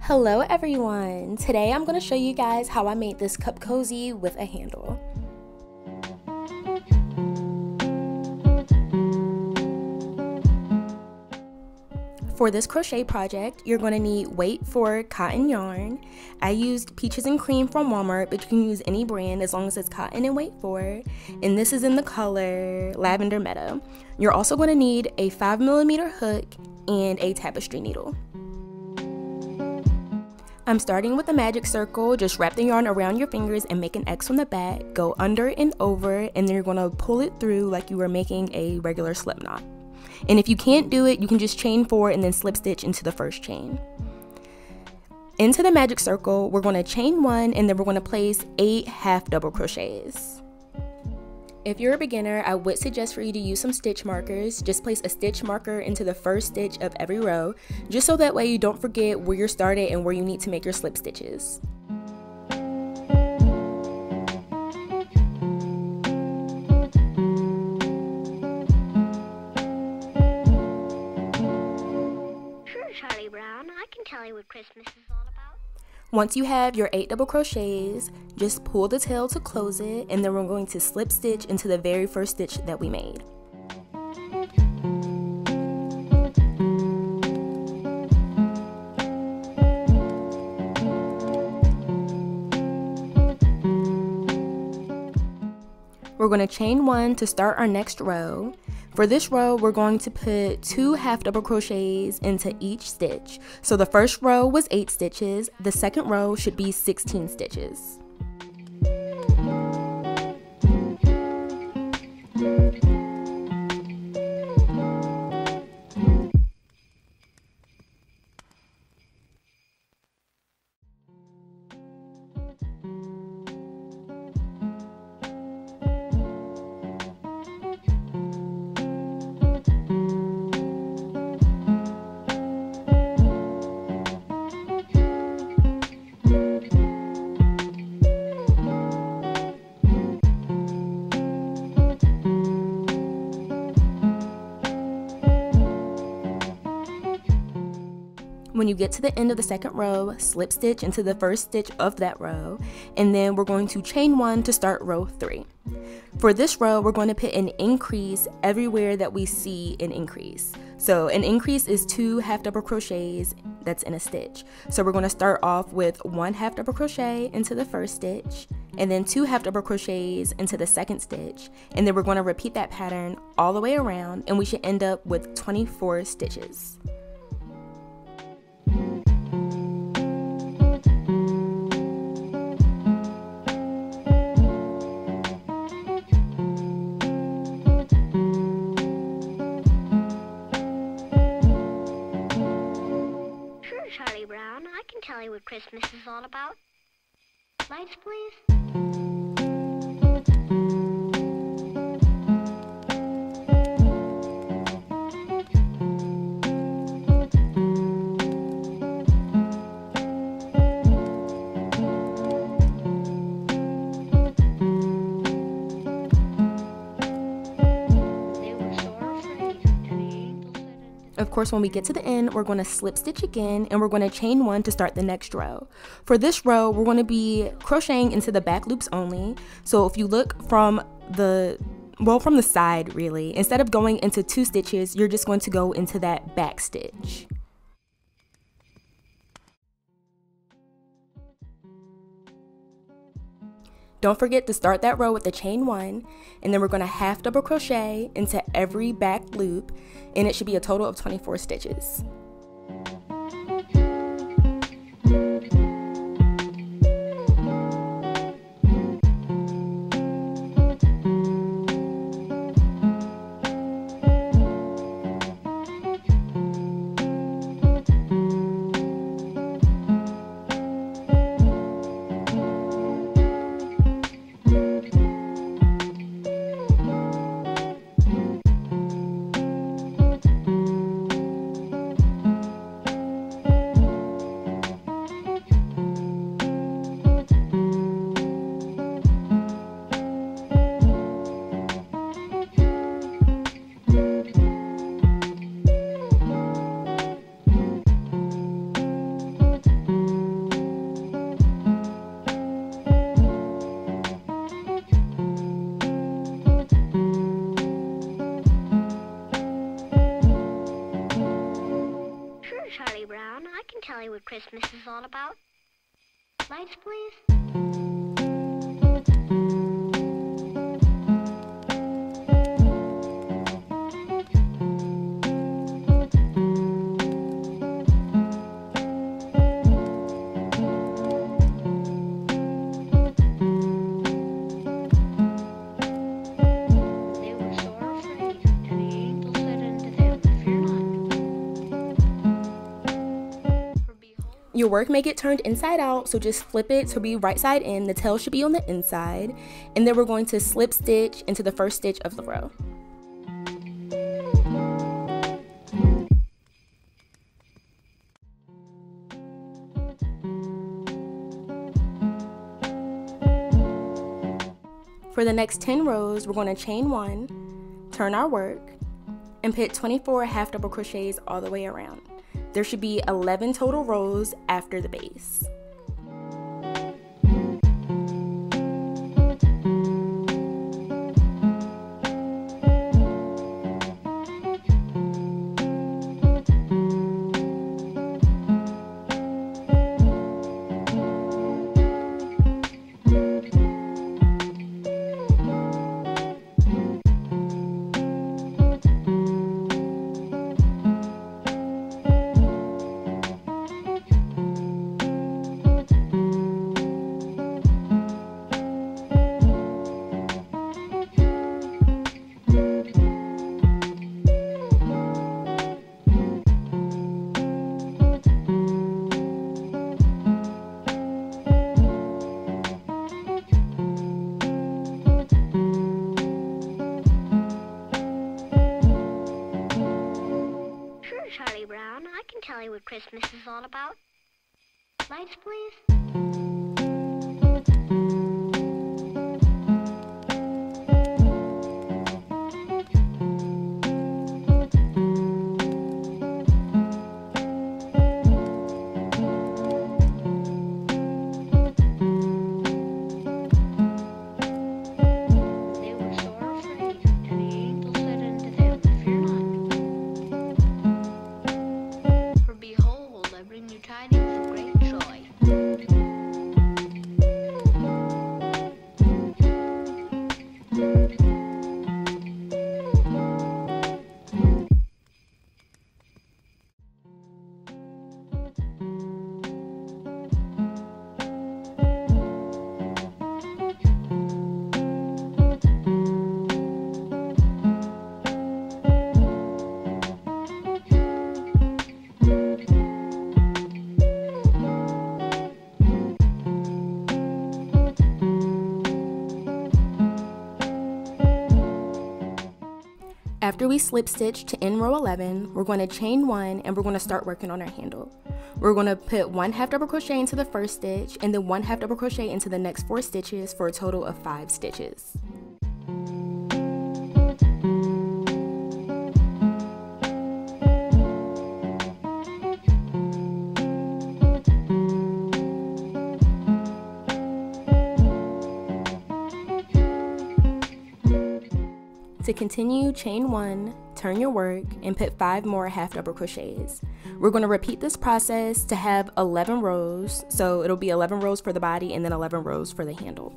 Hello everyone! Today I'm going to show you guys how I made this cup cozy with a handle. For this crochet project, you're going to need weight for cotton yarn. I used Peaches and Cream from Walmart, but you can use any brand as long as it's cotton and weight for. And this is in the color Lavender Meadow. You're also going to need a 5mm hook and a tapestry needle. I'm starting with a magic circle. Just wrap the yarn around your fingers and make an X on the back. Go under and over, and then you're going to pull it through like you were making a regular slip knot. And if you can't do it, you can just chain 4 and then slip stitch into the first chain. Into the magic circle, we're going to chain 1 and then we're going to place 8 half double crochets. If you're a beginner, I would suggest for you to use some stitch markers. Just place a stitch marker into the first stitch of every row, just so that way you don't forget where you're started and where you need to make your slip stitches. Sure, Charlie Brown, I can tell you what Christmas is all about. Once you have your 8 double crochets, just pull the tail to close it, and then we're going to slip stitch into the very first stitch that we made. We're going to chain 1 to start our next row. For this row, we're going to put 2 half double crochets into each stitch. So the first row was 8 stitches, the second row should be 16 stitches. When you get to the end of the second row, slip stitch into the first stitch of that row, and then we're going to chain 1 to start row 3. For this row, we're going to put an increase everywhere that we see an increase. So an increase is 2 half double crochets that's in a stitch. So we're going to start off with 1 half double crochet into the first stitch, and then 2 half double crochets into the second stitch, and then we're going to repeat that pattern all the way around, and we should end up with 24 stitches. Charlie Brown, I can tell you what Christmas is all about. Lights, please. Of course, when we get to the end, we're going to slip stitch again, and we're going to chain 1 to start the next row. For this row, we're going to be crocheting into the back loops only. So if you look from the side really, instead of going into 2 stitches, you're just going to go into that back stitch. Don't forget to start that row with the chain 1, and then we're going to half double crochet into every back loop, and it should be a total of 24 stitches. tell you what Christmas is all about. Lights, please. Your work may get turned inside out, so just flip it to be right side in. The tail should be on the inside, and then we're going to slip stitch into the first stitch of the row. For the next 10 rows, we're going to chain 1, turn our work, and put 24 half double crochets all the way around. There should be 11 total rows after the base. Charlie Brown, I can tell you what Christmas is all about. Lights, please. After we slip stitch to end row 11, we're going to chain 1 and we're going to start working on our handle. We're going to put 1 half double crochet into the first stitch and then 1 half double crochet into the next 4 stitches for a total of 5 stitches. To continue, chain 1, turn your work, and put 5 more half double crochets. We're going to repeat this process to have 11 rows, so it'll be 11 rows for the body and then 11 rows for the handle.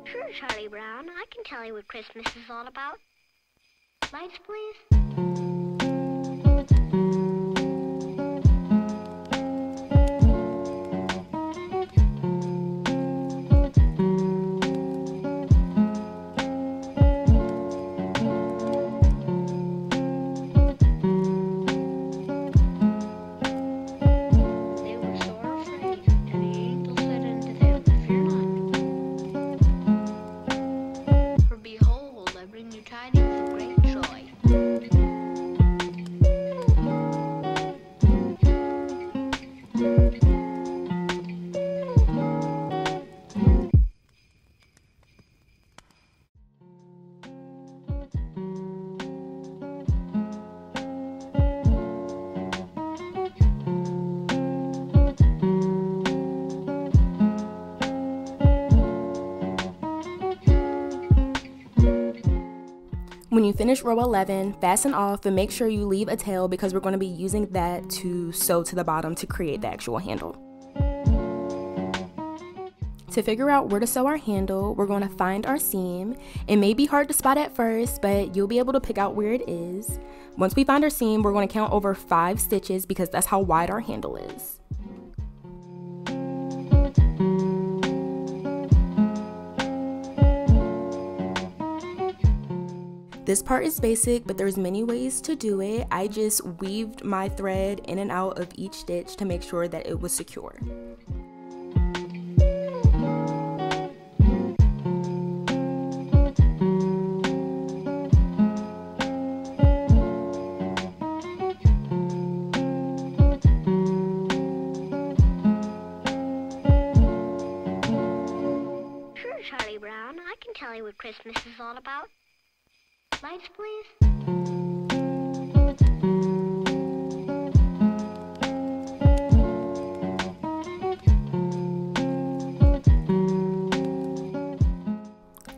Sure, Charlie Brown, I can tell you what Christmas is all about. Lights, please. finish row 11, fasten off, but make sure you leave a tail because we're going to be using that to sew to the bottom to create the actual handle. To figure out where to sew our handle, we're going to find our seam. It may be hard to spot at first, but you'll be able to pick out where it is. Once we find our seam, we're going to count over 5 stitches because that's how wide our handle is. This part is basic, but there's many ways to do it. I just weaved my thread in and out of each stitch to make sure that it was secure. Sure, Charlie Brown, I can tell you what Christmas is all about. Lights, please.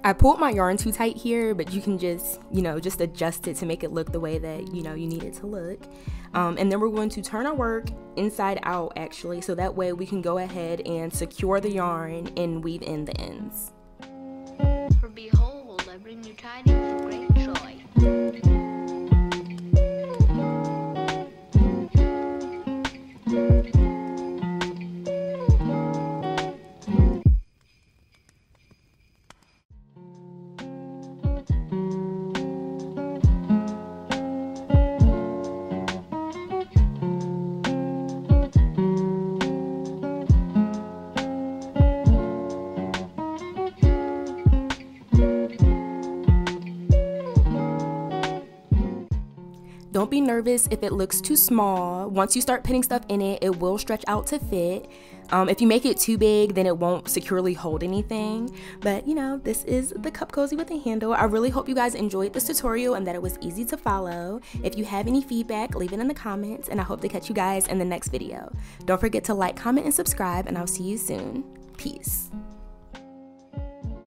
I pulled my yarn too tight here, but you can just, just adjust it to make it look the way that, you need it to look. And then we're going to turn our work inside out, actually, so that way we can go ahead and secure the yarn and weave in the ends. For behold, I bring you tidings of great joy. Don't be nervous if it looks too small. Once you start putting stuff in it, it will stretch out to fit. If you make it too big, then it won't securely hold anything. But this is the cup cozy with a handle. I really hope you guys enjoyed this tutorial and that it was easy to follow. If you have any feedback, leave it in the comments, and I hope to catch you guys in the next video. Don't forget to like, comment, and subscribe, and I'll see you soon. Peace.